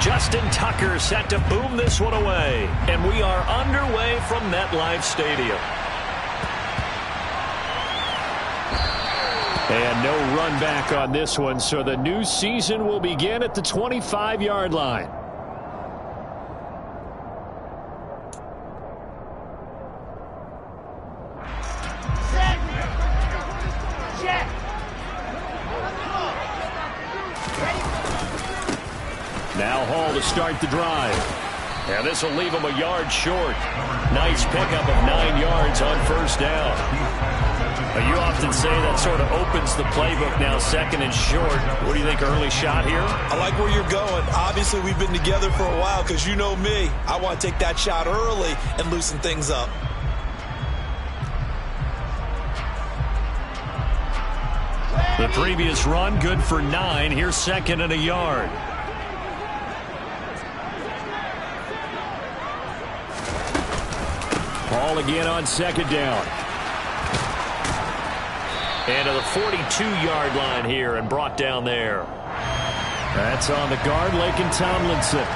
Justin Tucker set to boom this one away. And we are underway from MetLife Stadium. And no run back on this one, so the new season will begin at the 25-yard line. Now Hall to start the drive. And this will leave him a yard short. Nice pickup of 9 yards on first down. You often say that sort of opens the playbook now, second and short. What do you think, early shot here? I like where you're going. Obviously, we've been together for a while because you know me. I want to take that shot early and loosen things up. The previous run, good for 9. Here's second and a yard. Ball again on second down. And to the 42-yard line here and brought down there. That's on the guard, Laken Tomlinson.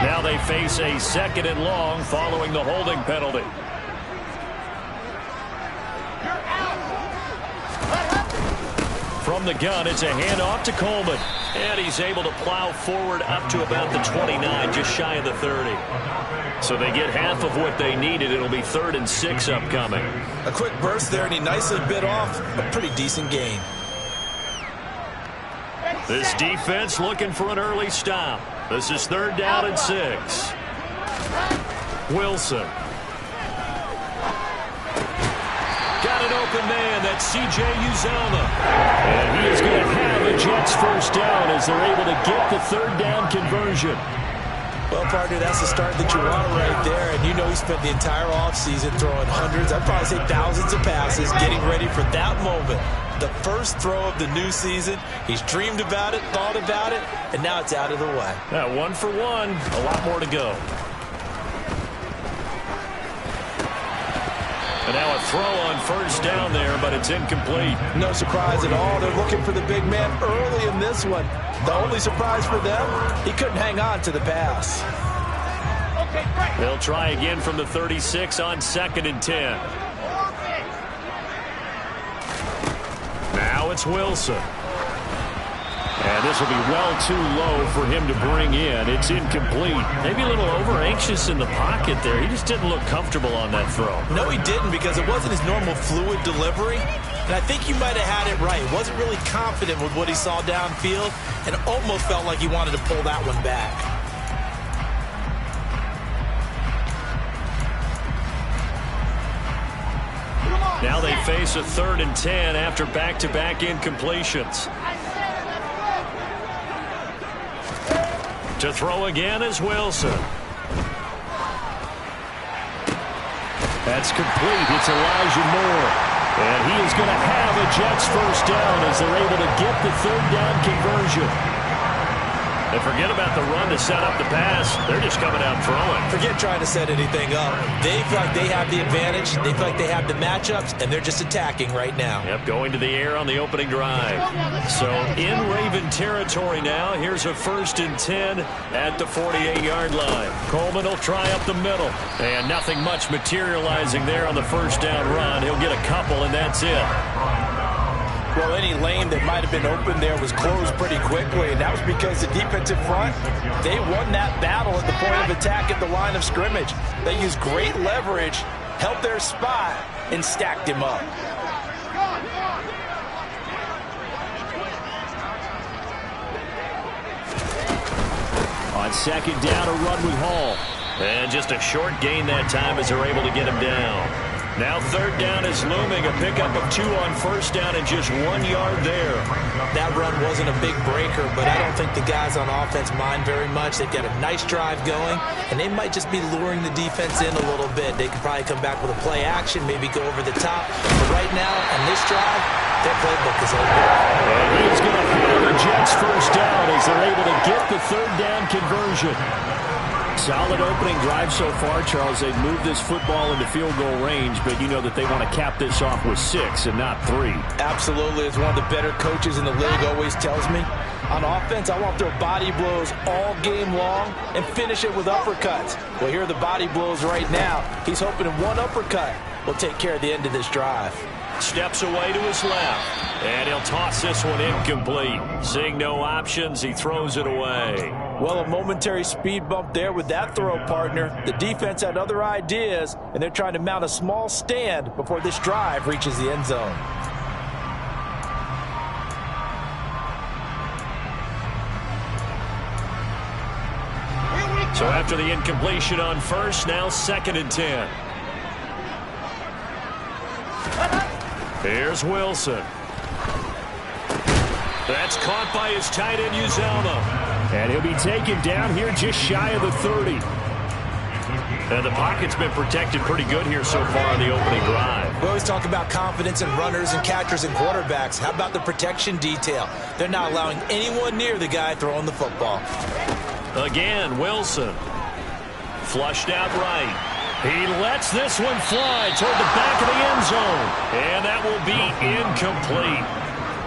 Now they face a second and long following the holding penalty. From the gun, it's a handoff to Coleman. And he's able to plow forward up to about the 29, just shy of the 30. So they get half of what they needed. It'll be 3rd and 6 upcoming. A quick burst there, and he nicely bit off a pretty decent gain. This defense looking for an early stop. This is 3rd down and 6. Wilson. Got an open man. That's C.J. Uzomah. And he is going to have a Jets first down as they're able to get the 3rd down conversion. Well, partner, that's the start that you want right there. And you know he spent the entire offseason throwing hundreds, I'd probably say thousands of passes, getting ready for that moment. The first throw of the new season. He's dreamed about it, thought about it, and now it's out of the way. 1 for 1. A lot more to go. And now a throw on first down there, but it's incomplete. No surprise at all. They're looking for the big man early in this one. The only surprise for them, he couldn't hang on to the pass. They'll try again from the 36 on 2nd and 10. Now it's Wilson. And this will be well too low for him to bring in. It's incomplete. Maybe a little over-anxious in the pocket there. He just didn't look comfortable on that throw. No, he didn't, because it wasn't his normal fluid delivery. And I think you might have had it right. Wasn't really confident with what he saw downfield and almost felt like he wanted to pull that one back. Now they face a 3rd and 10 after back-to-back incompletions. To throw again is Wilson. That's complete. It's Elijah Moore. And he is going to have a Jets first down as they're able to get the 3rd down conversion. And forget about the run to set up the pass. They're just coming out throwing. Forget trying to set anything up. They feel like they have the advantage. They feel like they have the matchups, and they're just attacking right now. Yep, going to the air on the opening drive. So in Raven territory now. Here's a 1st and 10 at the 48-yard line. Coleman will try up the middle. And nothing much materializing there on the first down run. He'll get a couple, and that's it. Well, any lane that might have been open there was closed pretty quickly, and that was because the defensive front, they won that battle at the point of attack at the line of scrimmage. They used great leverage, held their spot, and stacked him up. On 2nd down, a run with Hall. And just a short gain that time as they're able to get him down. Now third down is looming. A pickup of 2 on first down and just 1 yard there. That run wasn't a big breaker, but I don't think the guys on offense mind very much. They've got a nice drive going, and they might just be luring the defense in a little bit. They could probably come back with a play action, maybe go over the top. But right now, on this drive, their playbook is open. And he's going to have the Jets first down as they're able to get the third down conversion. Solid opening drive so far, Charles. They've moved this football into field goal range, but you know that they want to cap this off with 6 and not 3. Absolutely. As one of the better coaches in the league always tells me, on offense, I want to throw body blows all game long and finish it with uppercuts. Well, here are the body blows right now. He's hoping in one uppercut will take care of the end of this drive. Steps away to his left, and he'll toss this one incomplete. Seeing no options, he throws it away. Well, a momentary speed bump there with that throw, partner. The defense had other ideas, and they're trying to mount a small stand before this drive reaches the end zone. So after the incompletion on first, now 2nd and 10. Here's Wilson. That's caught by his tight end, Uzomah. And he'll be taken down here just shy of the 30. And the pocket's been protected pretty good here so far on the opening drive. We always talk about confidence in runners and catchers and quarterbacks. How about the protection detail? They're not allowing anyone near the guy throwing the football. Again, Wilson. Flushed out right. He lets this one fly toward the back of the end zone. And that will be incomplete.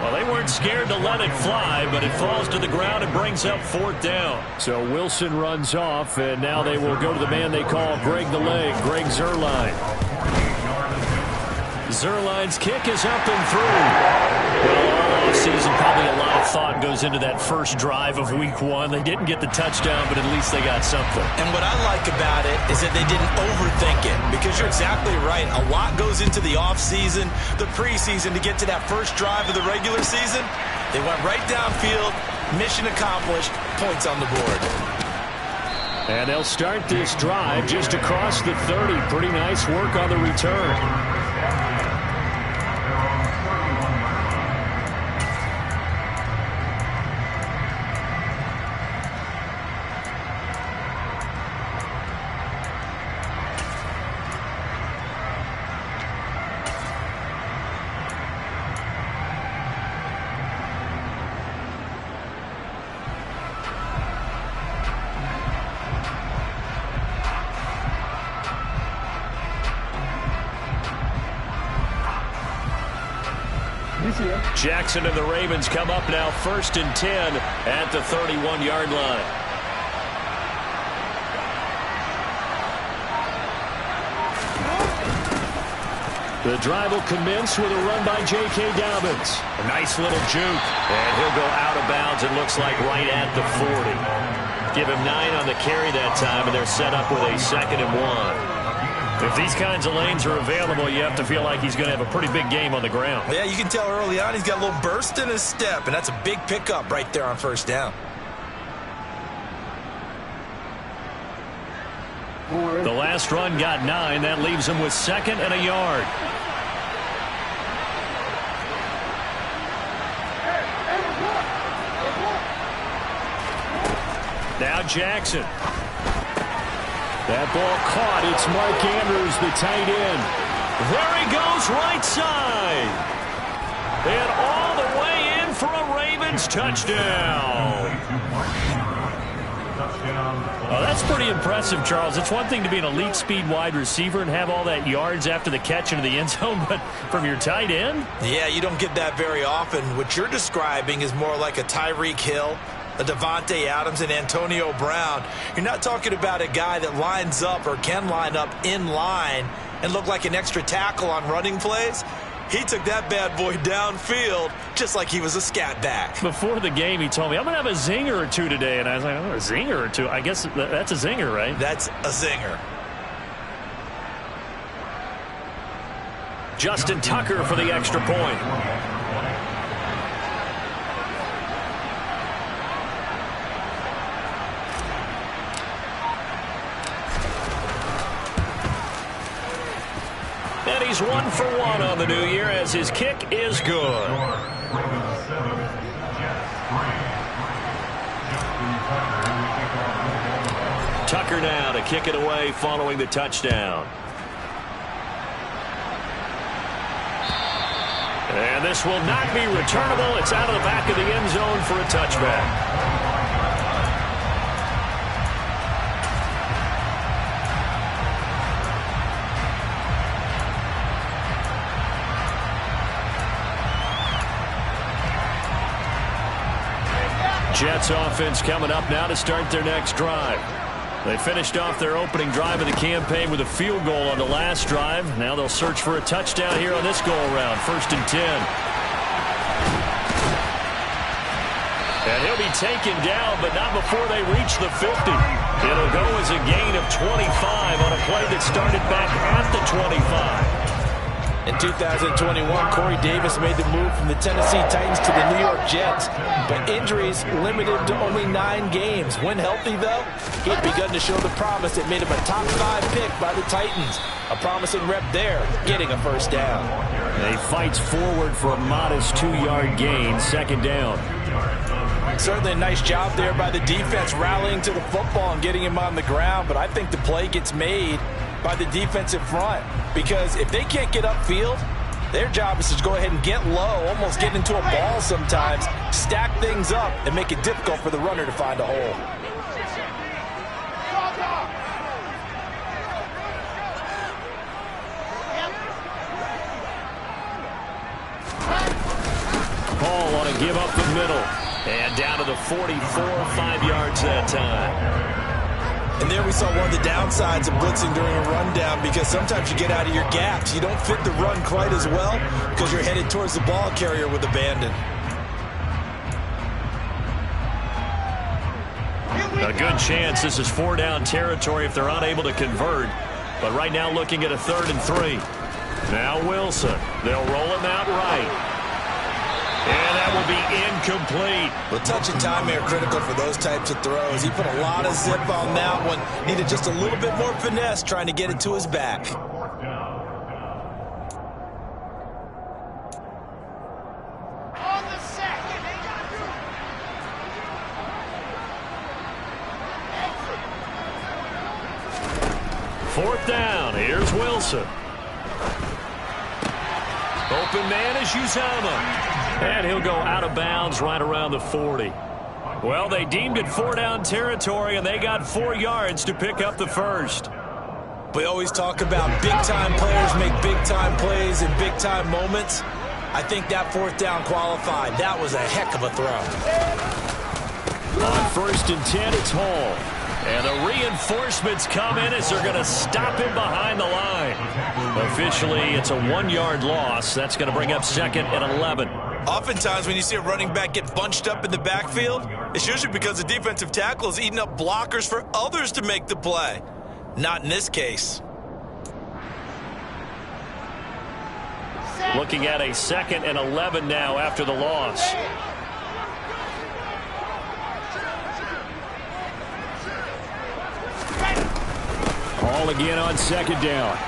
Well, they weren't scared to let it fly, but it falls to the ground and brings up 4th down. So Wilson runs off, and now they will go to the man they call Greg the Leg, Greg Zuerlein. Zuerlein's kick is up and through. Well, all offseason, probably a lot of thought goes into that first drive of week 1. They didn't get the touchdown, but at least they got something. And what I like about it is that they didn't overthink it, because you're exactly right. A lot goes into the offseason, the preseason, to get to that first drive of the regular season. They went right downfield, mission accomplished, points on the board. And they'll start this drive just across the 30. Pretty nice work on the return. Jackson and the Ravens come up now 1st and 10 at the 31-yard line. The drive will commence with a run by J.K. Dobbins. A nice little juke, and he'll go out of bounds, it looks like, right at the 40. Give him 9 on the carry that time, and they're set up with a 2nd and 1. If these kinds of lanes are available, you have to feel like he's going to have a pretty big game on the ground. Yeah, you can tell early on he's got a little burst in his step, and that's a big pickup right there on first down. The last run got 9. That leaves him with 2nd and a yard. Now Jackson. That ball caught. It's Mark Andrews, the tight end. There he goes, right side. And all the way in for a Ravens touchdown. Oh, that's pretty impressive, Charles. It's one thing to be an elite speed wide receiver and have all that yards after the catch into the end zone, but from your tight end? Yeah, you don't get that very often. What you're describing is more like a Tyreek Hill, a Devontae Adams, and Antonio Brown. You're not talking about a guy that lines up or can line up in line and look like an extra tackle on running plays. He took that bad boy downfield just like he was a scat back. Before the game, he told me, I'm going to have a zinger or two today. And I was like, oh, a zinger or two? I guess that's a zinger, right? That's a zinger. Justin Tucker for the extra point. And he's 1 for 1 on the new year as his kick is good. Tucker now to kick it away following the touchdown. And this will not be returnable. It's out of the back of the end zone for a touchback. Jets offense coming up now to start their next drive. They finished off their opening drive of the campaign with a field goal on the last drive. Now they'll search for a touchdown here on this go-around. 1st and 10. And he'll be taken down, but not before they reach the 50. It'll go as a gain of 25 on a play that started back at the 25. In 2021, Corey Davis made the move from the Tennessee Titans to the New York Jets, but injuries limited to only 9 games. When healthy, though, he had begun to show the promise that made him a top 5 pick by the Titans. A promising rep there, getting a first down. He fights forward for a modest 2-yard gain, 2nd down. Certainly a nice job there by the defense, rallying to the football and getting him on the ground, but I think the play gets made by the defensive front, because if they can't get upfield, their job is to go ahead and get low, almost get into a ball sometimes, stack things up, and make it difficult for the runner to find a hole. Paul want to give up the middle, and down to the 44, 5 yards that time. And there we saw one of the downsides of blitzing during a rundown, because sometimes you get out of your gaps. You don't fit the run quite as well because you're headed towards the ball carrier with abandon. A good chance this is 4-down territory if they're unable to convert. But right now looking at a 3rd and 3. Now Wilson. They'll roll him out right. And that will be incomplete. Well, touch and time are critical for those types of throws. He put a lot of zip on that one. Needed just a little bit more finesse trying to get it to his back. On the sack. 4th down. Here's Wilson. Open man is Uzomah. And he'll go out of bounds right around the 40. Well, they deemed it 4-down territory, and they got 4 yards to pick up the first. We always talk about big-time players make big-time plays in big-time moments. I think that 4th down qualified. That was a heck of a throw. On 1st and 10, it's Hall. And the reinforcements come in as they're going to stop him behind the line. Officially, it's a 1-yard loss. That's going to bring up 2nd and 11. Oftentimes, when you see a running back get bunched up in the backfield, it's usually because the defensive tackle is eating up blockers for others to make the play. Not in this case. Looking at a 2nd and 11 now after the loss. Hall again on 2nd down.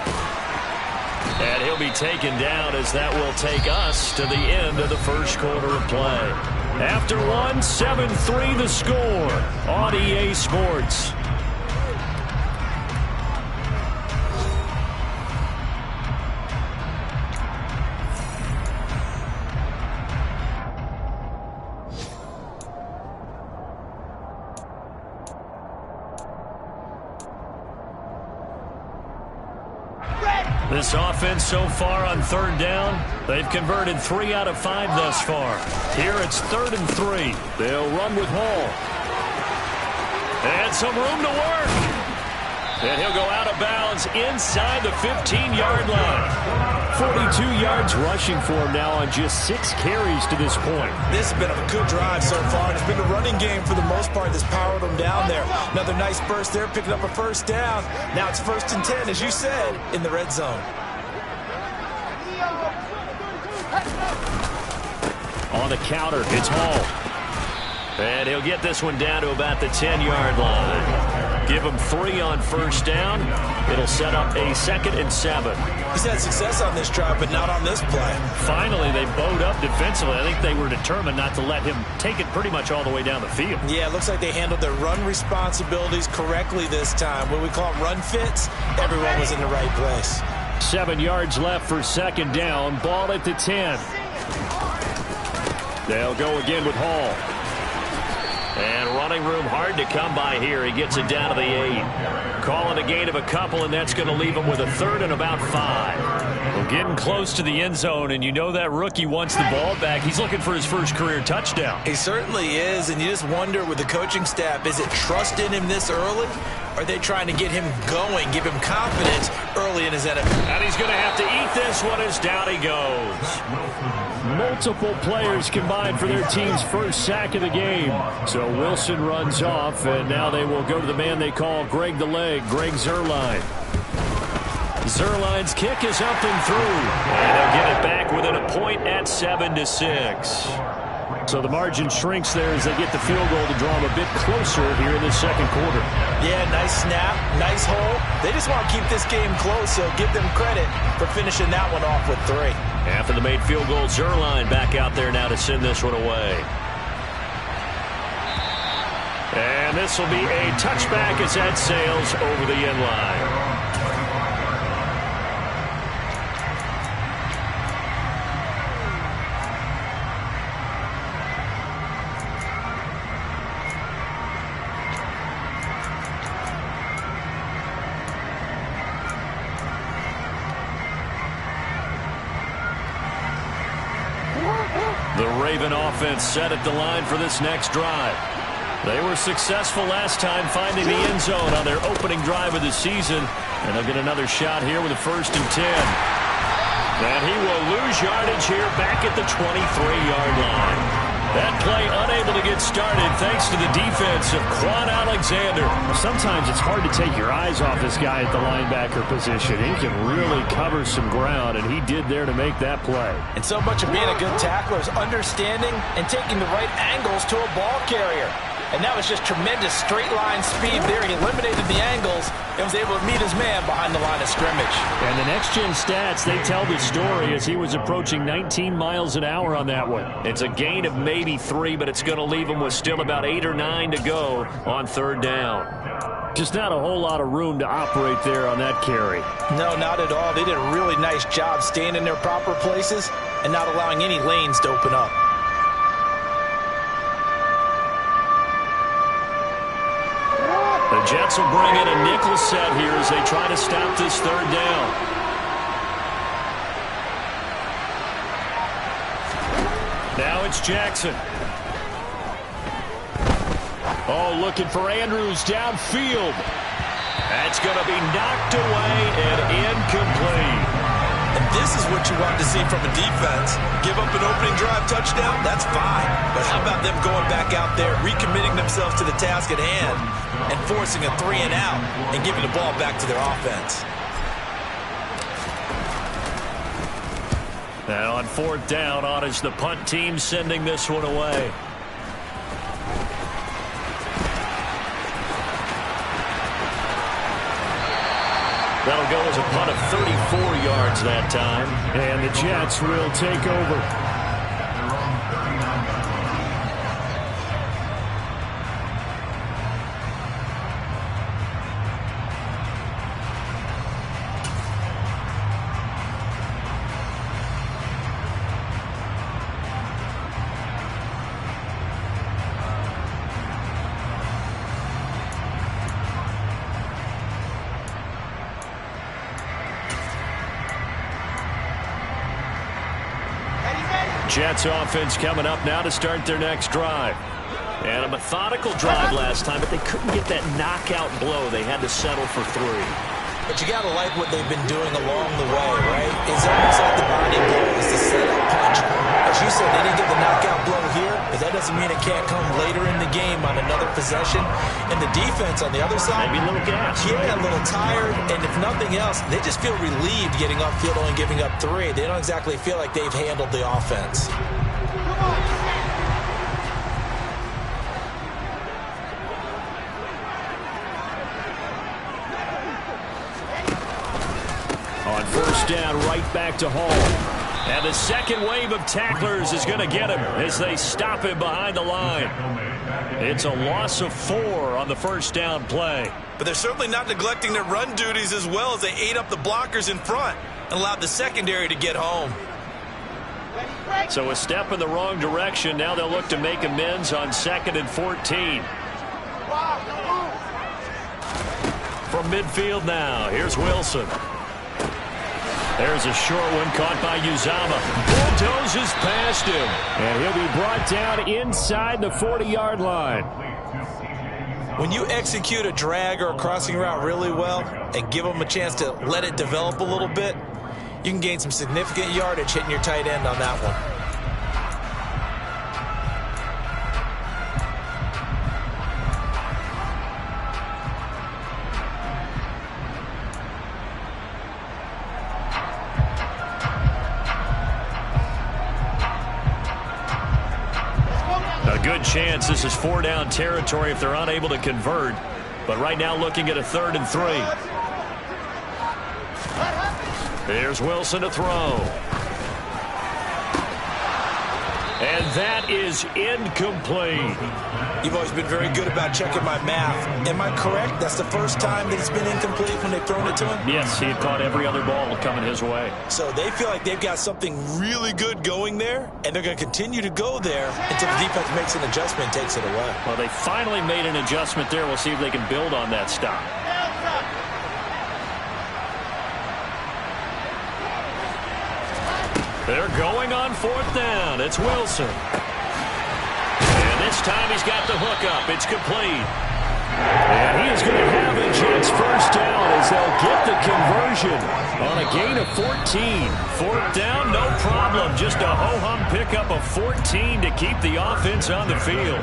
And he'll be taken down as that will take us to the end of the first quarter of play. After one, 7-3 the score on EA Sports. This offense so far on 3rd down, they've converted 3 out of 5 thus far. Here it's 3rd and 3. They'll run with Hall. And some room to work. And he'll go out of bounds inside the 15-yard line. 42 yards rushing for him now on just 6 carries to this point. This has been a good drive so far. It's been a running game for the most part that's powered him down there. Another nice burst there, picking up a 1st down. Now it's 1st and 10, as you said, in the red zone. On the counter, it's Hall. And he'll get this one down to about the 10-yard line. Give him 3 on first down. It'll set up a 2nd and 7. He's had success on this drive, but not on this play. Finally, they bowed up defensively. I think they were determined not to let him take it pretty much all the way down the field. Yeah, it looks like they handled their run responsibilities correctly this time. What we call them run fits, everyone was in the right place. 7 yards left for 2nd down. Ball at the 10. They'll go again with Hall. And running room hard to come by here. He gets it down to the 8. Calling a gain of a couple, and that's going to leave him with a 3rd and about 5. Well, getting close to the end zone, and you know that rookie wants the ball back. He's looking for his first career touchdown. He certainly is, and you just wonder with the coaching staff, is it trust in him this early? Or are they trying to get him going, give him confidence early in his NFL? And he's going to have to eat this one as down he goes. Multiple players combined for their team's first sack of the game. So Wilson runs off, and now they will go to the man they call Greg the Leg, Greg Zuerlein. Zuerlein's kick is up and through. And they'll get it back within a point at 7-6. So the margin shrinks there as they get the field goal to draw them a bit closer here in the 2nd quarter. Yeah, nice snap, nice hole. They just want to keep this game close, so give them credit for finishing that one off with 3. After the made field goal, Zuerlein back out there now to send this one away. And this will be a touchback as that sails over the end line. The Raven offense set at the line for this next drive. They were successful last time finding the end zone on their opening drive of the season. And they'll get another shot here with a 1st and 10. And he will lose yardage here back at the 23-yard line. That play unable to get started thanks to the defense of Quan Alexander. Sometimes it's hard to take your eyes off this guy at the linebacker position. He can really cover some ground, and he did there to make that play. And so much of being a good tackler is understanding and taking the right angles to a ball carrier. And that was just tremendous straight-line speed there. He eliminated the angles and was able to meet his man behind the line of scrimmage. And the next-gen stats, they tell the story as he was approaching 19 miles an hour on that one. It's a gain of maybe 3, but it's going to leave him with still about 8 or 9 to go on 3rd down. Just not a whole lot of room to operate there on that carry. No, not at all. They did a really nice job staying in their proper places and not allowing any lanes to open up. The Jets will bring in a nickel set here as they try to stop this 3rd down. Now it's Jackson. Oh, looking for Andrews downfield. That's going to be knocked away and incomplete. And this is what you want to see from a defense. Give up an opening drive touchdown, that's fine. But how about them going back out there, recommitting themselves to the task at hand, and forcing a 3 and out and giving the ball back to their offense. Now on 4th down, on is the punt team sending this one away. That'll go as a punt of 34 yards that time. And the Jets will take over. Jets offense coming up now to start their next drive. And a methodical drive last time, but they couldn't get that knockout blow. They had to settle for 3. But you got to like what they've been doing along the way, right? It's almost like the body blow is the setup punch. As you said, they didn't get the knockout blow here, but that doesn't mean it can't come later in the game on another possession. And the defense on the other side, maybe a little gas. Yeah, a little tired. And if nothing else, they just feel relieved getting upfield, only giving up 3. They don't exactly feel like they've handled the offense. back to Hall. And the second wave of tacklers is going to get him as they stop him behind the line. It's a loss of 4 on the first down play. But they're certainly not neglecting their run duties as well as they ate up the blockers in front and allowed the secondary to get home. So a step in the wrong direction. Now they'll look to make amends on 2nd and 14. From midfield now, here's Wilson. There's a short one caught by Uzama. Bulldozes past him. And he'll be brought down inside the 40-yard line. When you execute a drag or a crossing route really well and give them a chance to let it develop a little bit, you can gain some significant yardage hitting your tight end on that one. A good chance this is 4-down territory if they're unable to convert. But right now looking at a 3rd and 3. Here's Wilson to throw. And that is incomplete. You've always been very good about checking my math. Am I correct? That's the first time that it's been incomplete when they've thrown it to him? Yes, he had caught every other ball coming his way. So they feel like they've got something really good going there, and they're going to continue to go there until the defense makes an adjustment and takes it away. Well, they finally made an adjustment there. We'll see if they can build on that stop. They're going on 4th down. It's Wilson. And this time he's got the hook up. It's complete. And he is going to have a Jets first down as they'll get the conversion on a gain of 14. 4th down, no problem. Just a ho-hum pickup of 14 to keep the offense on the field.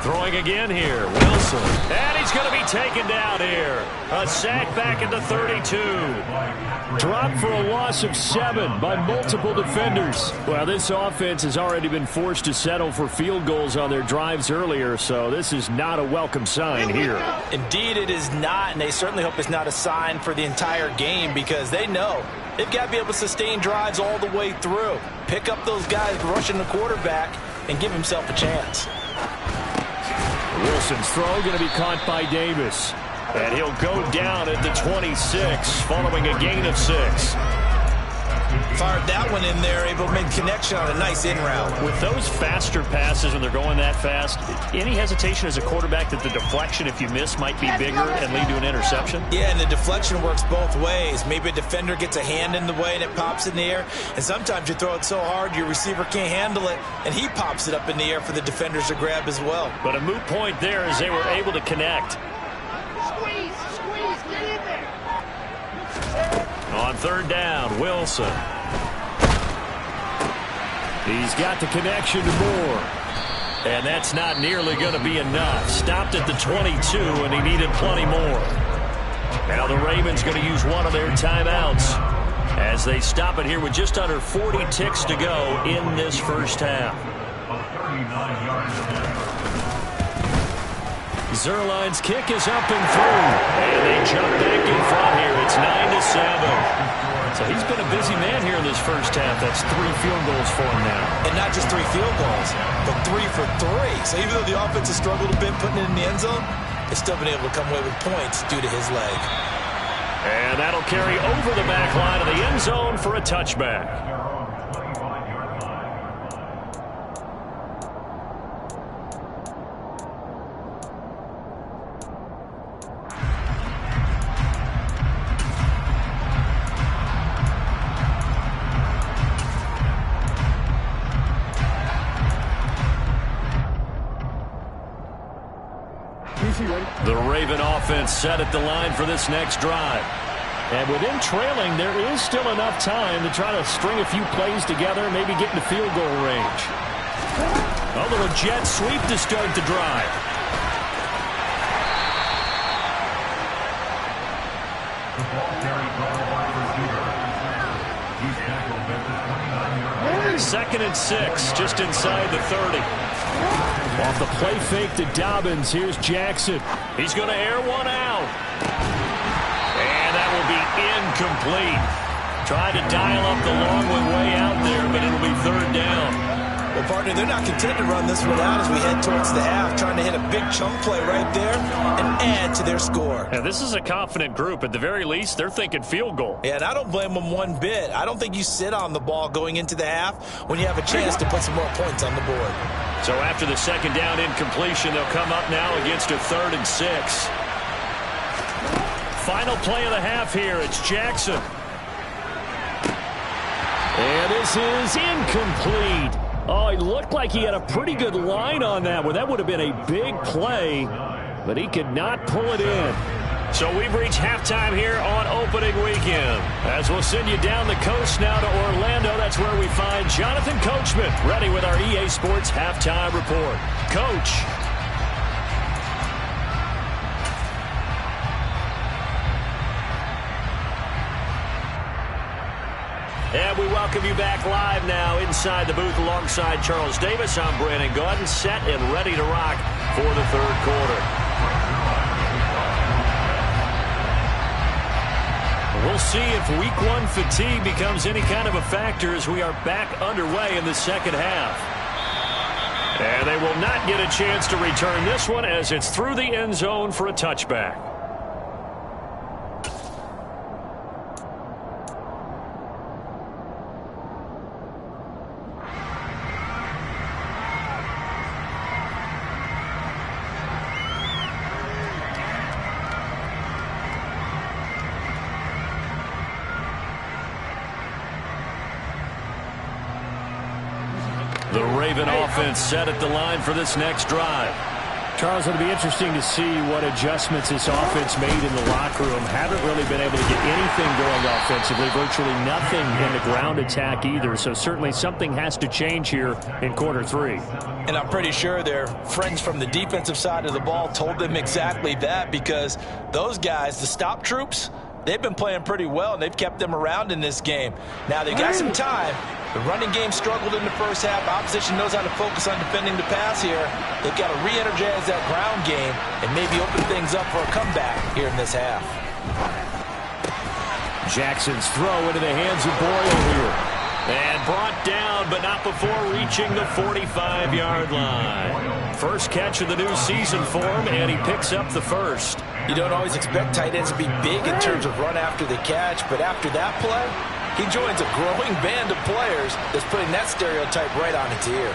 Throwing again here, Wilson. And he's going to be taken down here. A sack back at the 32. Dropped for a loss of 7 by multiple defenders. Well, this offense has already been forced to settle for field goals on their drives earlier, so this is not a welcome sign here. Indeed, it is not, and they certainly hope it's not a sign for the entire game because they know they've got to be able to sustain drives all the way through. Pick up those guys rushing the quarterback and give himself a chance. Wilson's throw going to be caught by Davis. And he'll go down at the 26, following a gain of 6. Fired that one in there, able to make connection on a nice in route. With those faster passes when they're going that fast, any hesitation as a quarterback that the deflection, if you miss, might be bigger and lead to an interception? Yeah, and the deflection works both ways. Maybe a defender gets a hand in the way and it pops in the air. And sometimes you throw it so hard your receiver can't handle it, and he pops it up in the air for the defenders to grab as well. But a moot point there as they were able to connect. Squeeze, get in there. On 3rd down, Wilson. He's got the connection to Moore. And that's not nearly going to be enough. Stopped at the 22, and he needed plenty more. Now the Ravens going to use one of their timeouts as they stop it here with just under 40 ticks to go in this first half. Zerline's kick is up and through. And they jump back in front here. It's 9-7. So he's been a busy man here in this first half. That's 3 field goals for him now. And not just 3 field goals, but 3 for 3. So even though the offense has struggled a bit putting it in the end zone, they've still been able to come away with points due to his leg. And that'll carry over the back line of the end zone for a touchback. The Raven offense set at the line for this next drive. And with them trailing, there is still enough time to try to string a few plays together, maybe get into field goal range. A little jet sweep to start the drive. The ball carried by the wide receiver. He's tackled at the 2nd and 6, just inside the 30. Off the play fake to Dobbins, here's Jackson. He's going to air one out. And that will be incomplete. Tried to dial up the long one way out there, but it'll be 3rd down. Well, partner, they're not content to run this one out as we head towards the half, trying to hit a big chunk play right there and add to their score. Yeah, this is a confident group. At the very least, they're thinking field goal. Yeah, and I don't blame them one bit. I don't think you sit on the ball going into the half when you have a chance to put some more points on the board. So after the 2nd down incompletion, they'll come up now against a 3rd and 6. Final play of the half here. It's Jackson. And this is incomplete. Oh, it looked like he had a pretty good line on that one. That would have been a big play, but he could not pull it in. So we've reached halftime here on opening weekend. As we'll send you down the coast now to Orlando, that's where we find Jonathan Coachman, ready with our EA Sports Halftime Report. Coach. And we welcome you back live now inside the booth alongside Charles Davis. I'm Brandon Gaudin, set and ready to rock for the 3rd quarter. We'll see if week 1 fatigue becomes any kind of a factor as we are back underway in the 2nd half. And they will not get a chance to return this one as it's through the end zone for a touchback. The Raven offense set at the line for this next drive. Charles, it'll be interesting to see what adjustments this offense made in the locker room. Haven't really been able to get anything going offensively, virtually nothing in the ground attack either. So certainly something has to change here in quarter 3. And I'm pretty sure their friends from the defensive side of the ball told them exactly that, because those guys, the stop troops, they've been playing pretty well, and they've kept them around in this game. Now, they've got some time. The running game struggled in the first half. Opposition knows how to focus on defending the pass here. They've got to re-energize that ground game and maybe open things up for a comeback here in this half. Jackson's throw into the hands of Boyle here. And brought down, but not before reaching the 45-yard line. First catch of the new season for him, and he picks up the first. You don't always expect tight ends to be big in terms of run after the catch, but after that play, he joins a growing band of players that's putting that stereotype right on its ear.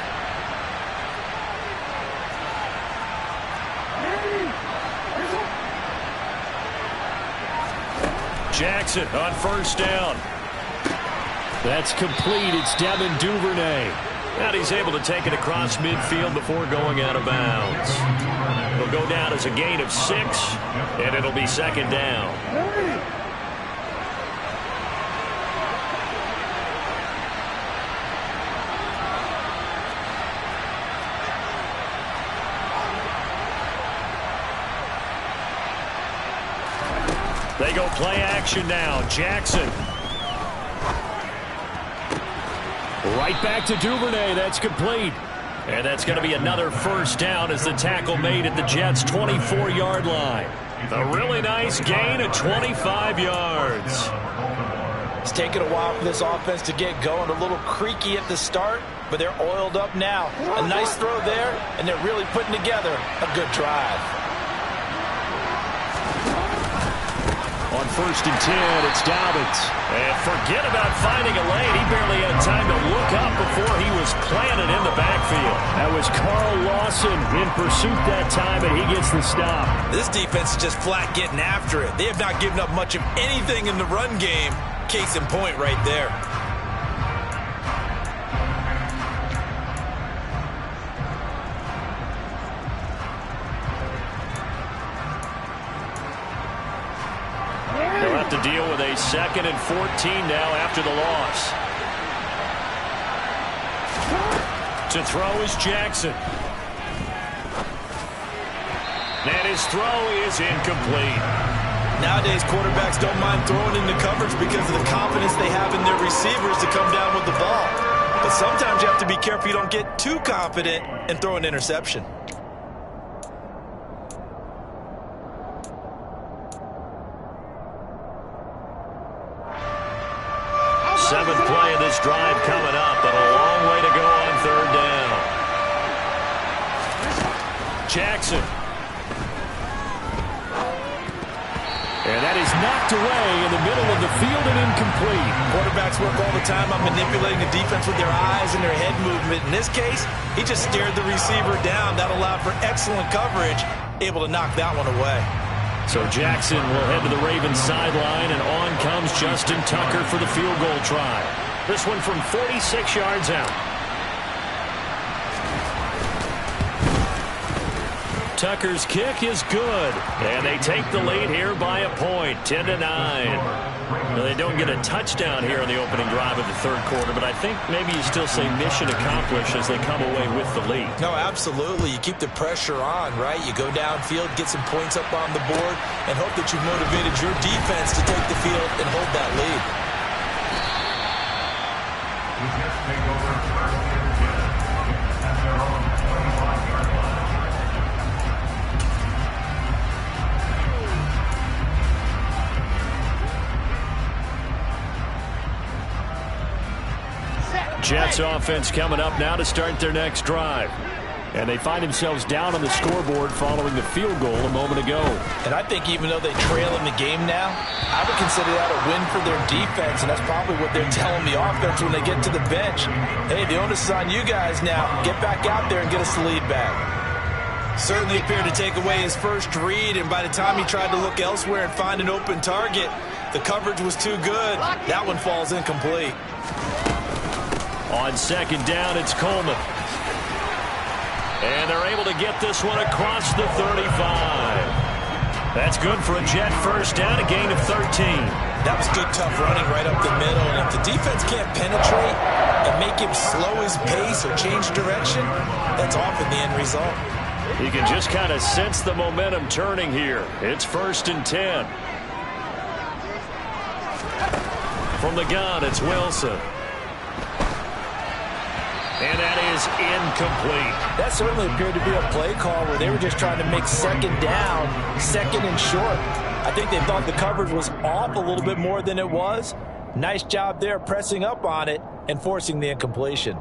Jackson on 1st down. That's complete. It's Devin Duvernay. And he's able to take it across midfield before going out of bounds. It'll go down as a gain of 6, and it'll be 2nd down. They go play action now. Jackson. Right back to Duvernay. That's complete. And that's going to be another 1st down as the tackle made at the Jets' 24-yard line. A really nice gain of 25 yards. It's taken a while for this offense to get going. A little creaky at the start, but they're oiled up now. A nice throw there, and they're really putting together a good drive. On 1st and 10, it's Dobbins. And forget about finding a lane. He barely had time to look up before he was planted in the backfield. That was Carl Lawson in pursuit that time, and he gets the stop. This defense is just flat getting after it. They have not given up much of anything in the run game. Case in point right there. They'll have to deal with a 2nd and 14 now after the loss. To throw is Jackson. And his throw is incomplete. Nowadays, quarterbacks don't mind throwing into coverage because of the confidence they have in their receivers to come down with the ball. But sometimes you have to be careful you don't get too confident and throw an interception. Seventh play of this drive coming up, but a long way to go on third down. Jackson. And that is knocked away in the middle of the field and incomplete. Quarterbacks work all the time on manipulating the defense with their eyes and their head movement. In this case, he just stared the receiver down. That allowed for excellent coverage, able to knock that one away. So Jackson will head to the Ravens sideline, and on comes Justin Tucker for the field goal try. This one from 46 yards out. Tucker's kick is good, and they take the lead here by a point, 10-9. Now, they don't get a touchdown here in the opening drive of the third quarter, but I think maybe you still say mission accomplished as they come away with the lead. No, absolutely. You keep the pressure on, right? You go downfield, get some points up on the board, and hope that you've motivated your defense to take the field and hold that lead. Jets offense coming up now to start their next drive. And they find themselves down on the scoreboard following the field goal a moment ago. And I think even though they trail in the game now, I would consider that a win for their defense, and that's probably what they're telling the offense when they get to the bench. Hey, the onus is on you guys now. Get back out there and get us the lead back. Certainly appeared to take away his first read, and by the time he tried to look elsewhere and find an open target, the coverage was too good. That one falls incomplete. On second down, it's Coleman. And they're able to get this one across the 35. That's good for a Jet first down, a gain of 13. That was good, tough running right up the middle. And if the defense can't penetrate and make him slow his pace or change direction, that's often the end result. You can just kind of sense the momentum turning here. It's 1st and 10. From the gun, it's Wilson. And that is incomplete. That certainly appeared to be a play call where they were just trying to make second down, second and short. I think they thought the coverage was off a little bit more than it was. Nice job there pressing up on it and forcing the incompletion.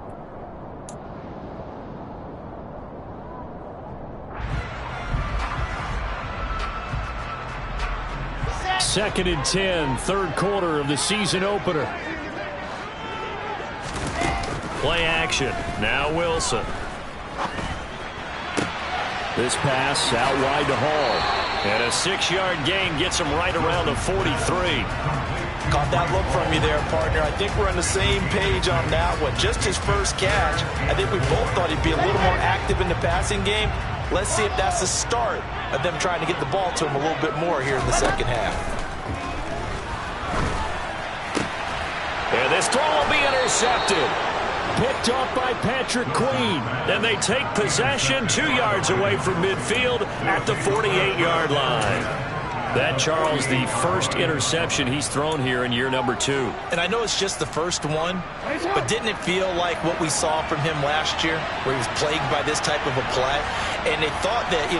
Second and 10, third quarter of the season opener. Play action. Now Wilson. This pass out wide to Hall. And a 6-yard gain gets him right around the 43. Caught that look from you there, partner. I think we're on the same page on that one. Just his first catch. I think we both thought he'd be a little more active in the passing game. Let's see if that's the start of them trying to get the ball to him a little bit more here in the second half. And this throw will be intercepted. Picked off by Patrick Queen. And they take possession 2 yards away from midfield at the 48-yard line. That, Charles, the first interception he's thrown here in year number 2. And I know it's just the first one, but didn't it feel like what we saw from him last year, where he was plagued by this type of a play? And they thought that,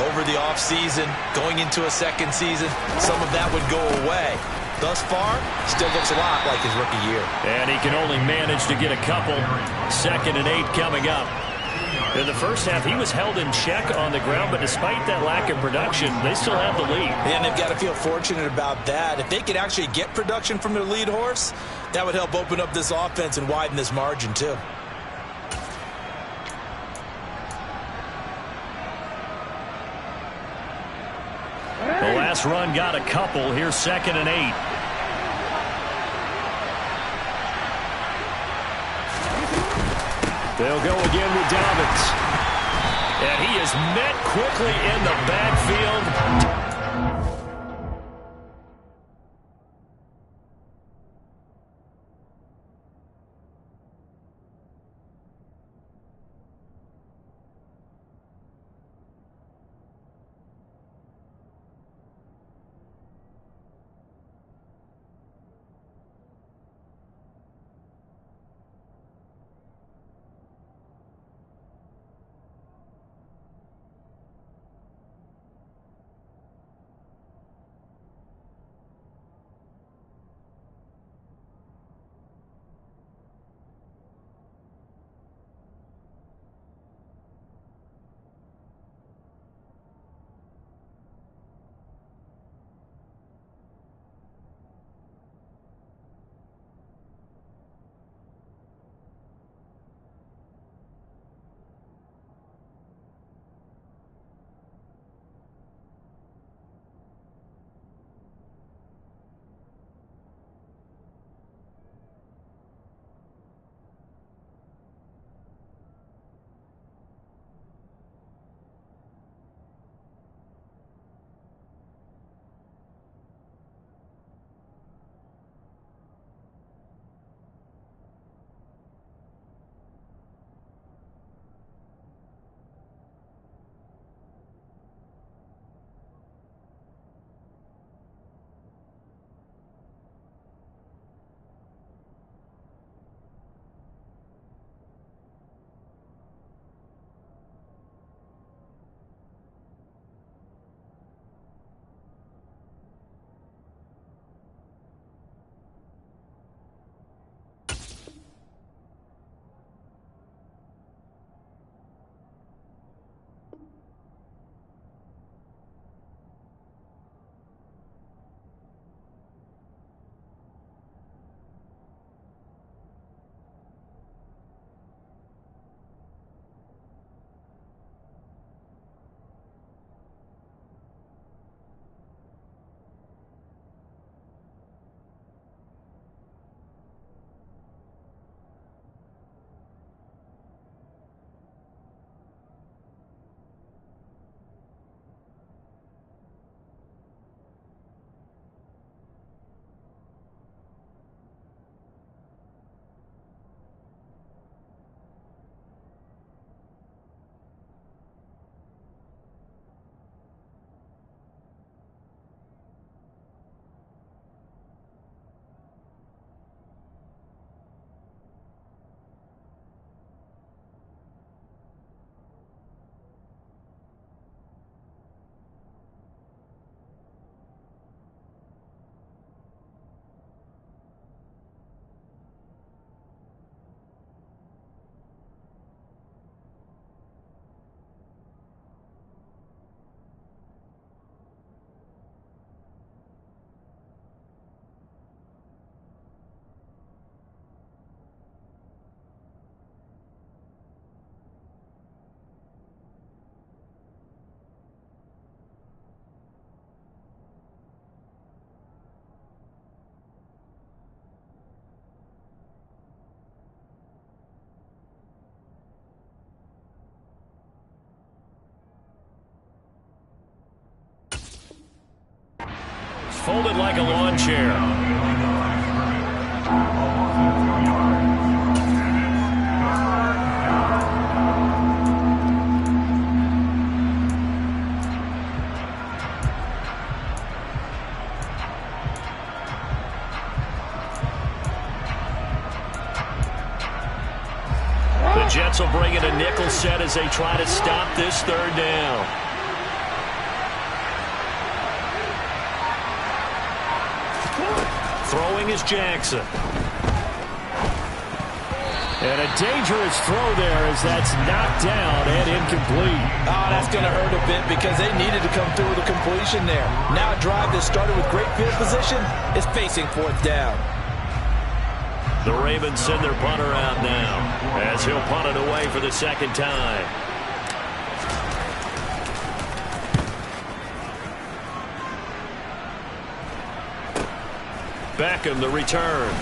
over the offseason, going into a second season, some of that would go away. Thus far, still looks a lot like his rookie year. And he can only manage to get a couple. 2nd and 8 coming up. In the first half, he was held in check on the ground, but despite that lack of production, they still have the lead. And they've got to feel fortunate about that. If they could actually get production from their lead horse, that would help open up this offense and widen this margin too. The last run got a couple. Here's 2nd and 8. They'll go again with Dobbins. And he is met quickly in the backfield. folded like a lawn chair. The Jets will bring in a nickel set as they try to stop this third down. Throwing is Jackson. And a dangerous throw there as that's knocked down and incomplete. Oh, that's going to hurt a bit because they needed to come through with a completion there. Now a drive that started with great field position is facing fourth down. The Ravens send their punter out now as he'll punt it away for the second time. Beckham, the return.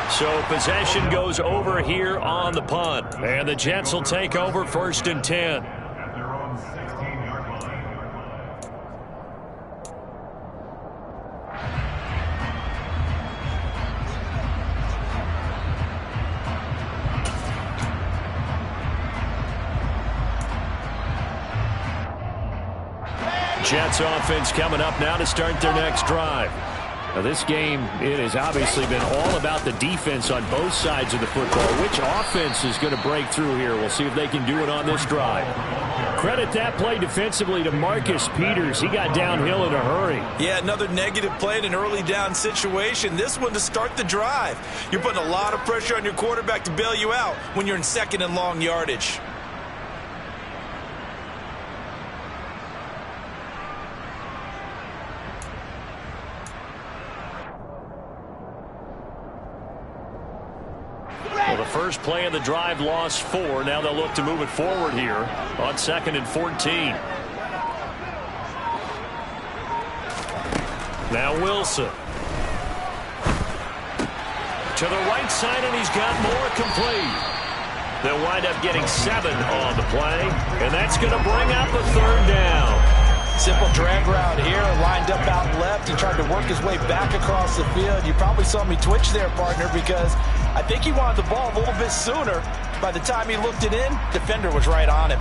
So possession goes over here on the punt. And the Jets will take over 1st and 10. Jets offense coming up now to start their next drive. Now this game, it has obviously been all about the defense on both sides of the football. Which offense is going to break through here? We'll see if they can do it on this drive. Credit that play defensively to Marcus Peters. He got downhill in a hurry. Yeah, another negative play in an early down situation. This one to start the drive. You're putting a lot of pressure on your quarterback to bail you out when you're in 2nd and long yardage. Well, the first play of the drive lost 4. Now they'll look to move it forward here on 2nd and 14. Now Wilson. To the right side, and he's got more complete. They'll wind up getting 7 on the play, and that's going to bring up a 3rd down. Simple drag route here, lined up out left. He tried to work his way back across the field. You probably saw me twitch there, partner, because I think he wanted the ball a little bit sooner. By the time he looked it in, defender was right on him.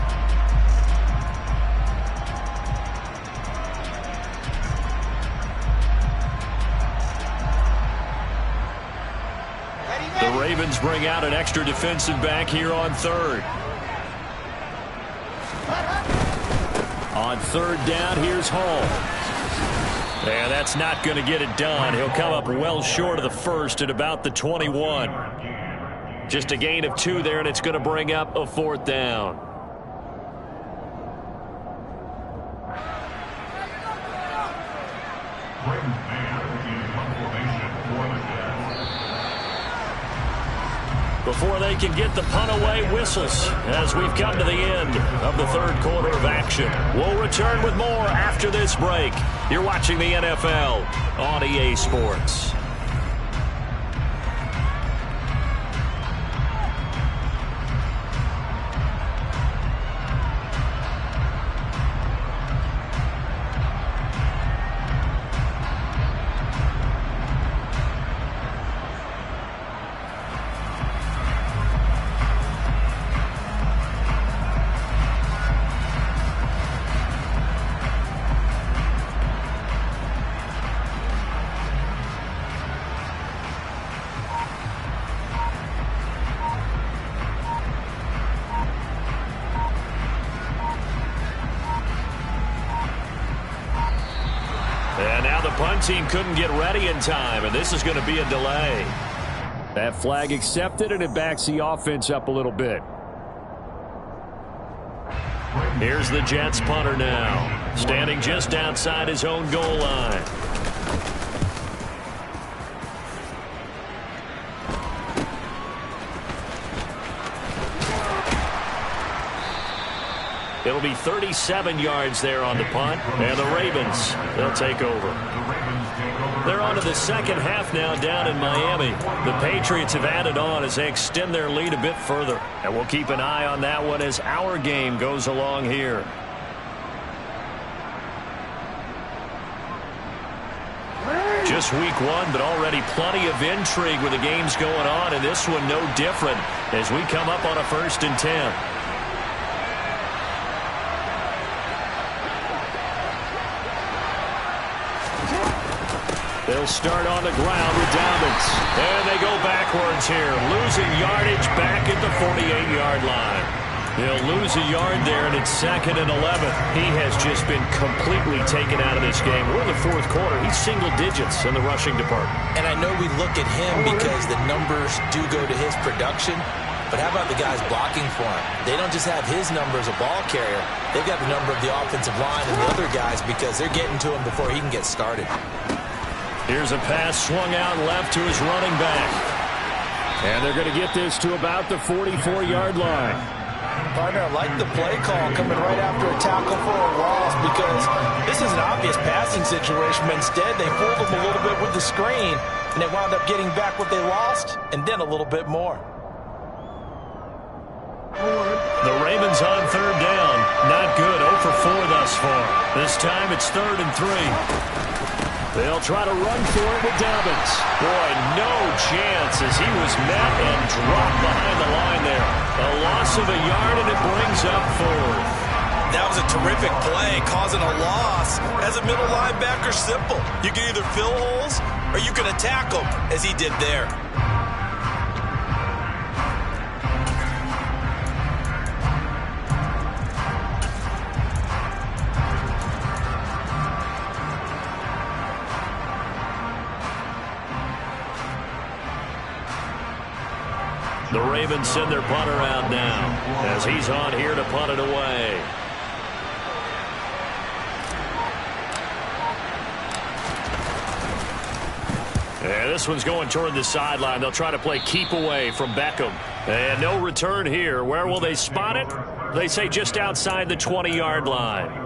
The Ravens bring out an extra defensive back here on 3rd. On 3rd down, here's Hall. And that's not going to get it done. He'll come up well short of the 1st at about the 21. Just a gain of 2 there, and it's going to bring up a 4th down. Before they can get the punt away, whistles as we've come to the end of the 3rd quarter of action. We'll return with more after this break. You're watching the NFL on EA Sports. Punt team couldn't get ready in time, and this is going to be a delay. That flag accepted, and it backs the offense up a little bit. Here's the Jets punter now, standing just outside his own goal line. It'll be 37 yards there on the punt, and the Ravens, they'll take over. They're on to the second half now down in Miami. The Patriots have added on as they extend their lead a bit further. And we'll keep an eye on that one as our game goes along here. Just week one, but already plenty of intrigue with the games going on, and this one no different as we come up on a 1st and 10. They'll start on the ground with Dobbins. And they go backwards here, losing yardage back at the 48-yard line. They'll lose a yard there, and it's 2nd and 11. He has just been completely taken out of this game. We're in the 4th quarter. He's single digits in the rushing department. And I know we look at him because the numbers do go to his production. But how about the guys blocking for him? They don't just have his number as a ball carrier. They've got the number of the offensive line and the other guys because they're getting to him before he can get started. Here's a pass swung out left to his running back. And they're going to get this to about the 44-yard line. Partner, I like the play call coming right after a tackle for a loss because this is an obvious passing situation, but instead they fooled him a little bit with the screen, and they wound up getting back what they lost and then a little bit more. The Ravens on 3rd down. Not good. 0 for 4 thus far. This time it's 3rd and 3. They'll try to run for it with Dobbins. Boy, no chance as he was met and dropped behind the line there. A loss of a yard, and it brings up 4th. That was a terrific play, causing a loss. As a middle linebacker, simple. You can either fill holes or you can attack them, as he did there. The Ravens send their punter out now as he's on here to punt it away. And this one's going toward the sideline. They'll try to play keep away from Beckham. And no return here. Where will they spot it? They say just outside the 20-yard line.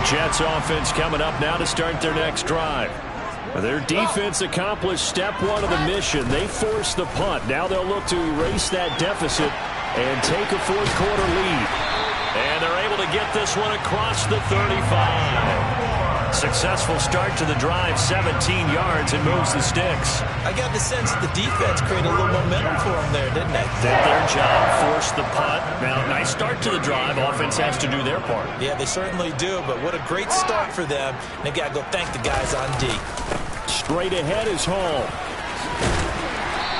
Jets offense coming up now to start their next drive. Their defense accomplished step 1 of the mission. They forced the punt. Now they'll look to erase that deficit and take a 4th quarter lead. And they're able to get this one across the 35. Successful start to the drive, 17 yards, and moves the sticks. I got the sense that the defense created a little momentum for them there, didn't they? Did their job, forced the punt. Now, nice start to the drive. Offense has to do their part. Yeah, they certainly do, but what a great start for them. They got to go thank the guys on D. Straight ahead is Hall.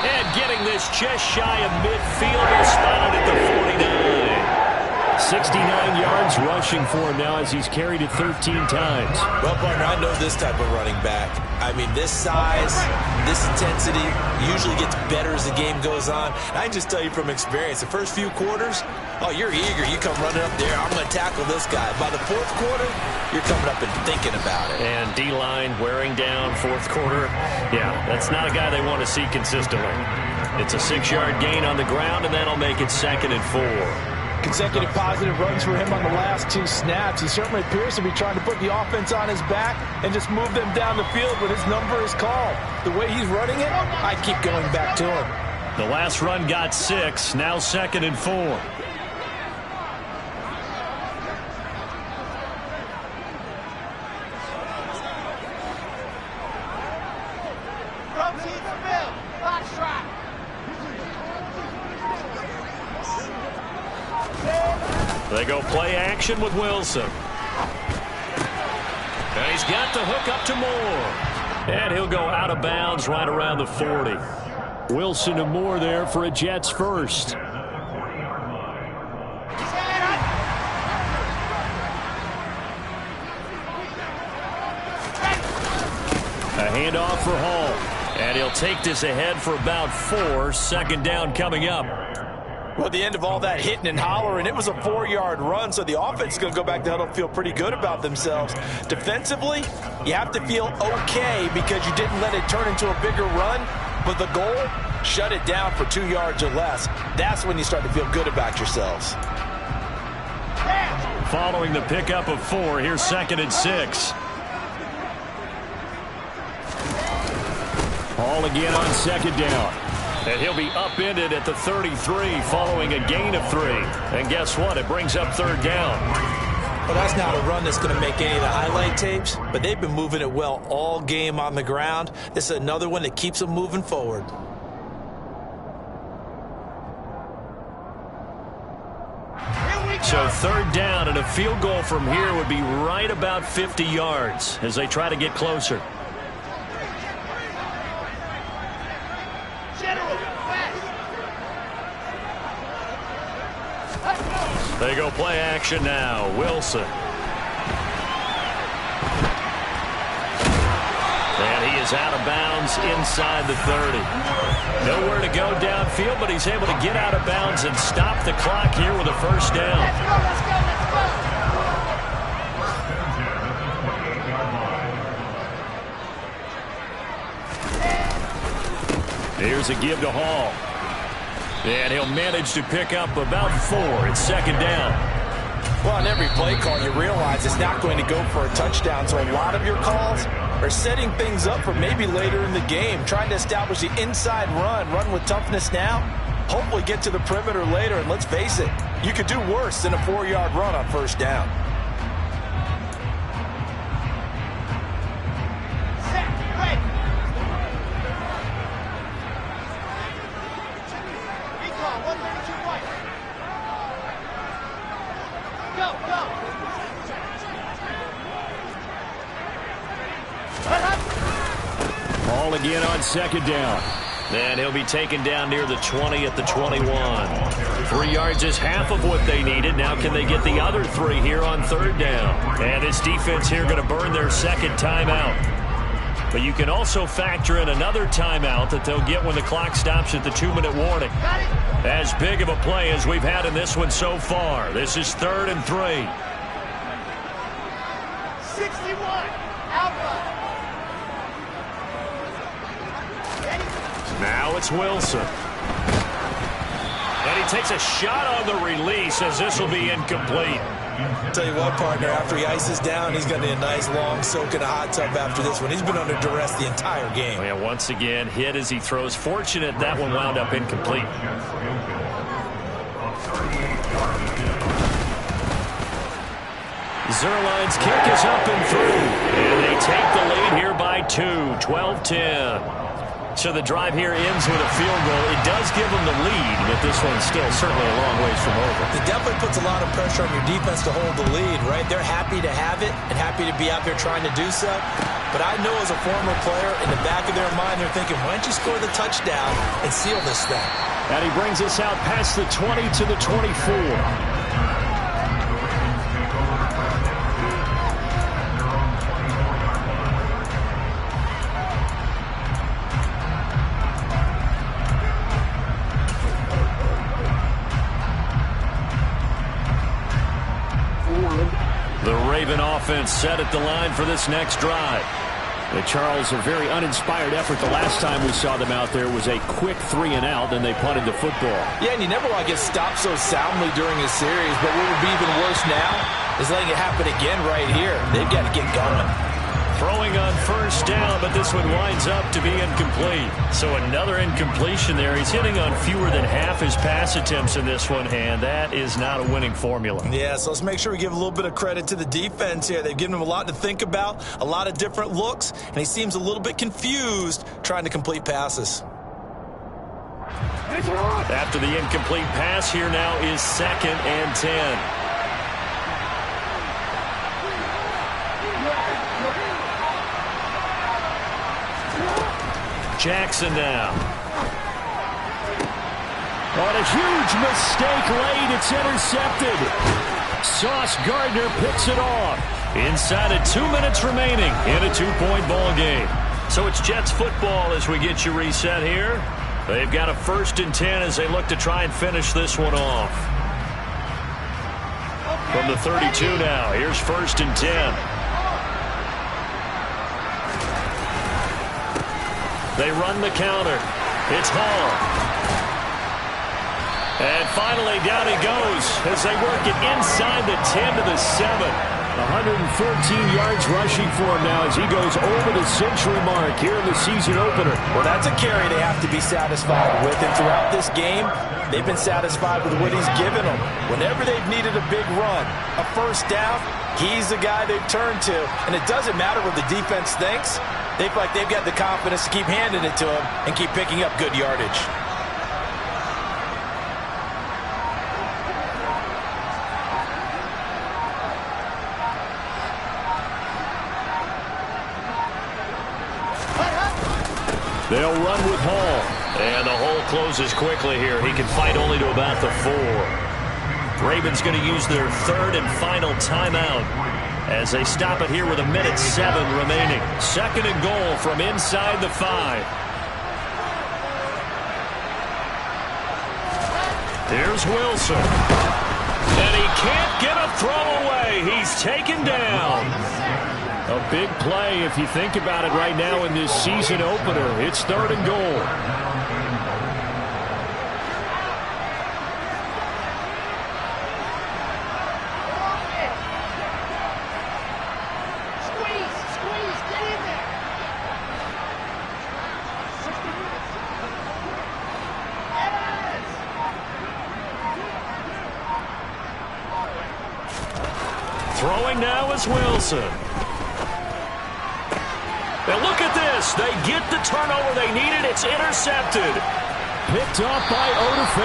And getting this just shy of midfield, is spotted at the 49. 69 yards rushing for him now as he's carried it 13 times. Well, partner, I know this type of running back. I mean, this size, this intensity usually gets better as the game goes on. I can just tell you from experience, the first few quarters, oh, you're eager. You come running up there, I'm going to tackle this guy. By the 4th quarter, you're coming up and thinking about it. And D-line wearing down 4th quarter. Yeah, that's not a guy they want to see consistently. It's a 6-yard gain on the ground, and that'll make it 2nd and 4. Consecutive positive runs for him on the last 2 snaps. He certainly appears to be trying to put the offense on his back and just move them down the field when his number is called. The way he's running it, I keep going back to him. The last run got 6, now 2nd and 4. They go play action with Wilson. And he's got the hook up to Moore. And he'll go out of bounds right around the 40. Wilson and Moore there for a Jets first. A handoff for Hall. And he'll take this ahead for about 4. 2nd down coming up. Well, at the end of all that hitting and hollering, it was a 4-yard run, so the offense is going to go back to huddle and feel pretty good about themselves. Defensively, you have to feel okay because you didn't let it turn into a bigger run, but the goal, shut it down for 2 yards or less. That's when you start to feel good about yourselves. Following the pickup of 4, here's 2nd and 6. Hall again on 2nd down. And he'll be upended at the 33 following a gain of 3. And guess what? It brings up third down. Well, that's not a run that's going to make any of the highlight tapes, but they've been moving it well all game on the ground. This is another one that keeps them moving forward. So third down, and a field goal from here would be right about 50 yards as they try to get closer. They go play action now. Wilson. And he is out of bounds inside the 30. Nowhere to go downfield, but he's able to get out of bounds and stop the clock here with a first down. Let's go, let's go, let's go. Here's a give to Hall. And he'll manage to pick up about 4. It's second down. Well, on every play call, you realize it's not going to go for a touchdown. So a lot of your calls are setting things up for maybe later in the game, trying to establish the inside run with toughness now, hopefully get to the perimeter later. And let's face it, you could do worse than a 4-yard run on first down. Set, ready. Recall, 132 right. Go, go. Ball again on second down. And he'll be taken down near the 20 at the 21. 3 yards is half of what they needed. Now can they get the other 3 here on third down? And this defense here going to burn their second timeout. But you can also factor in another timeout that they'll get when the clock stops at the 2-minute warning. Got it. As big of a play as we've had in this one so far. This is 3rd and 3. 61. Alpha. Now it's Wilson. And he takes a shot on the release as this will be incomplete. Tell you what, partner, after he ices down, he's going to need a nice long soak in a hot tub after this one. He's been under duress the entire game. And once again, hit as he throws. Fortunate that one wound up incomplete. Zerline's kick is up and through. And they take the lead here by 2, 12-10. So the drive here ends with a field goal. It does give them the lead, but this one's still certainly a long ways from over. It definitely puts a lot of pressure on your defense to hold the lead, right? They're happy to have it and happy to be out there trying to do so. But I know as a former player, in the back of their mind, they're thinking, why don't you score the touchdown and seal this thing? And he brings us out past the 20 to the 24. The Raven offense set at the line for this next drive. Charles, a very uninspired effort. The last time we saw them out there was a quick 3-and-out, and they punted the football. Yeah, and you never want to get stopped so soundly during a series, but what would be even worse now is letting it happen again right here. They've got to get going. Throwing on first down, but this one winds up to be incomplete. So another incompletion there. He's hitting on fewer than half his pass attempts in this one, and that is not a winning formula. Yeah, so let's make sure we give a little bit of credit to the defense here. They've given him a lot to think about, a lot of different looks, and he seems a little bit confused trying to complete passes. After the incomplete pass, here now is 2nd and 10. Jackson now. On a huge mistake late, it's intercepted. Sauce Gardner picks it off. Inside of 2 minutes remaining in a 2-point ball game. So it's Jets football as we get you reset here. They've got a 1st and 10 as they look to try and finish this one off. From the 32 now, here's 1st and 10. They run the counter. It's Hall. And finally down he goes as they work it inside the 10 to the 7. 113 yards rushing for him now as he goes over the century mark here in the season opener. Well, that's a carry they have to be satisfied with. And throughout this game, they've been satisfied with what he's given them. Whenever they've needed a big run, a first down, he's the guy they've turned to. And it doesn't matter what the defense thinks. They feel like they've got the confidence to keep handing it to him and keep picking up good yardage. They'll run with Hall. And the hole closes quickly here. He can fight only to about the 4. Ravens going to use their third and final timeout as they stop it here with 1:07 remaining. Second and goal from inside the 5. Here's Wilson. And he can't get a throw away. He's taken down. A big play if you think about it right now in this season opener. It's third and goal. Squeeze, get in there. 60 minutes. Yes. Throwing now is Wilson. And look at this. They get the turnover they needed. It's intercepted. Picked off by Odafe.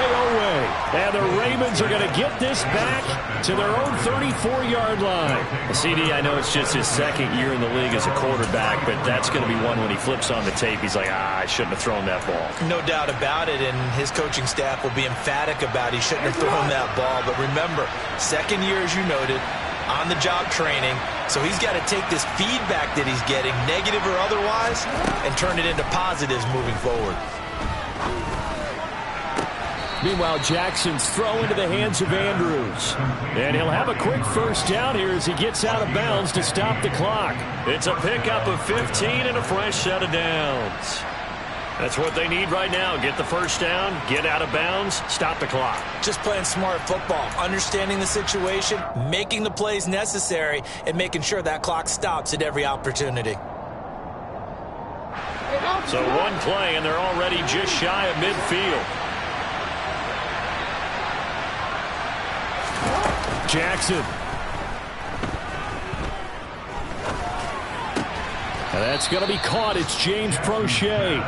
And the Ravens are going to get this back to their own 34-yard line. CD, I know it's just his second year in the league as a quarterback, but that's going to be one when he flips on the tape. He's like, I shouldn't have thrown that ball. No doubt about it, and his coaching staff will be emphatic about he shouldn't have thrown that ball. But remember, second year, as you noted, on-the-job training, so he's got to take this feedback that he's getting, negative or otherwise, and turn it into positives moving forward. Meanwhile, Jackson's throw into the hands of Andrews. And he'll have a quick first down here as he gets out of bounds to stop the clock. It's a pickup of 15 and a fresh set of downs. That's what they need right now. Get the first down, get out of bounds, stop the clock. Just playing smart football, understanding the situation, making the plays necessary, and making sure that clock stops at every opportunity. So one play, and they're already just shy of midfield. Jackson. And that's going to be caught. It's James Prochet.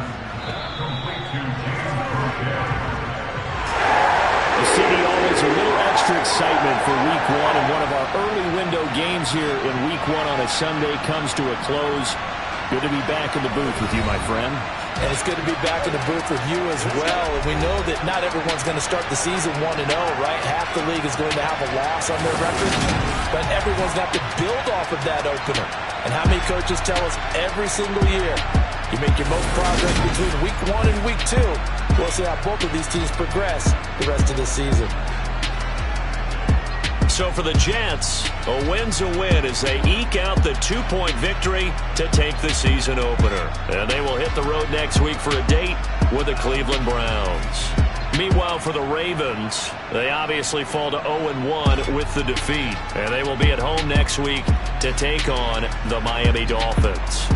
The city always a little extra excitement for Week 1, and one of our early window games here in Week 1 on a Sunday comes to a close. Good to be back in the booth with you, my friend. And it's good to be back in the booth with you as well. And we know that not everyone's going to start the season 1-0, right? Half the league is going to have a loss on their record. But everyone's got to build off of that opener. And how many coaches tell us every single year, you make your most progress between Week 1 and Week 2. We'll see how both of these teams progress the rest of the season. So for the Jets, a win's a win as they eke out the 2-point victory to take the season opener. And they will hit the road next week for a date with the Cleveland Browns. Meanwhile, for the Ravens, they obviously fall to 0-1 with the defeat. And they will be at home next week to take on the Miami Dolphins.